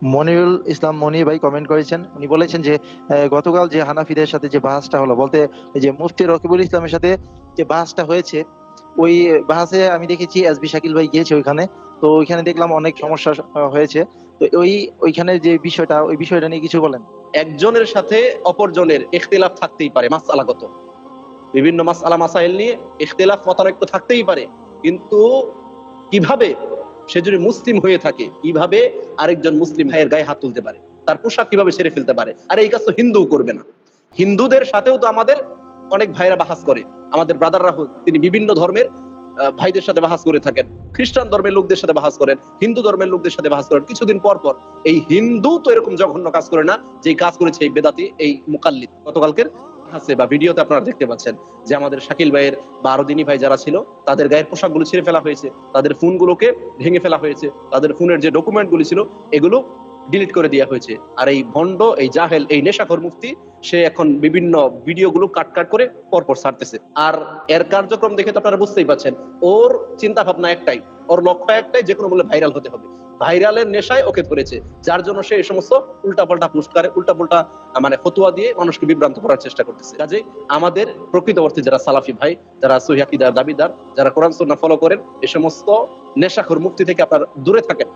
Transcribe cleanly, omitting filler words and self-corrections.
মনিরুল ইসলাম মনি ভাই কমেন্ট করেছেন। উনি বলেছেন যে গতকাল যে হানাফিদের সাথে যে বাহাসটা হলো, বলতে এই যে মুফতি রকিবুল ইসলামের সাথে যে বাহাসটা হয়েছে, ওই বাহাসে আমি দেখেছি এসবি শাকিল ভাই গিয়েছে ওইখানে। তো ওইখানে দেখলাম অনেক সমস্যা হয়েছে। তো ওইখানে যে বিষয়টা, ওই বিষয়টা নিয়ে কিছু বলেন। একজনের সাথে অপরজনের ইখতিলাফ থাকতেই পারে, মাসআলাগত বিভিন্ন মাসআলা মাসাইল নিয়ে ইখতিলাফ মতানৈক্য থাকতেই পারে, কিন্তু কিভাবে সে যদি মুসলিম হয়ে থাকে, কিভাবে আরেকজন মুসলিম ভাইয়ের গায়ে হাত তুলতে পারে, তার পোশাক কিভাবে ছেড়ে ফেলতে পারে, আর এই কাজ তো হিন্দু করবে না। হিন্দুদের সাথেও তো আমাদের অনেক ভাইরা বাহাস করে, আমাদের ব্রাদাররা তিনি বিভিন্ন ধর্মের ভাইদের সাথে বাহাস করে থাকেন, খ্রিস্টান ধর্মের লোকদের সাথে বাহাস করেন, হিন্দু ধর্মের লোকদের সাথে বাহাস করেন। কিছুদিন পর পর এই হিন্দু তো এরকম জঘন্য কাজ করে না যে কাজ করেছে এই বেদাতি, এই মুকাল্লিদ। গতকালকের আছে বা ভিডিওতে আপনারা দেখতে পাচ্ছেন যে আমাদের শাকিল ভাইয়ের বা আরো দিনী ভাই যারা ছিল, তাদের গায়ের পোশাকগুলো ছিঁড়ে ফেলা হয়েছে, তাদের ফোনগুলোকে ভেঙে ফেলা হয়েছে, তাদের ফোনের যে ডকুমেন্টগুলি ছিল এগুলো ডিলিট করে দেওয়া হয়েছে। আর এই ভণ্ড, এই জাহেল, এই নেশাখোর মুফতি, সে এখন বিভিন্ন ভিডিওগুলো কাট করে পরপর ছাড়তেছে। আর এর কার্যক্রম দেখে তো আপনারা বুঝতেই পারছেন, ওর চিন্তা ভাবনা একটাই, ওর লক্ষ্য একটাই, যে কোনো মূল্যে ভাইরাল হতে হবে। ভাইরালের নেশায় ওকে ধরেছে, যার জন্য সে এই সমস্ত উল্টাপাল্টা পোস্ট করে, উল্টাপাল্টা মানে ফতোয়া দিয়ে মানুষকে বিভ্রান্ত করার চেষ্টা করতেছে। কাজে আমাদের প্রকৃত অর্থে যারা সালাফি ভাই, যারা সহিহ আকীদার দাবিদার, যারা কোরআন সুন্নাহ ফলো করেন, এই সমস্ত নেশাখোর মুক্তি থেকে আপনারা দূরে থাকেন।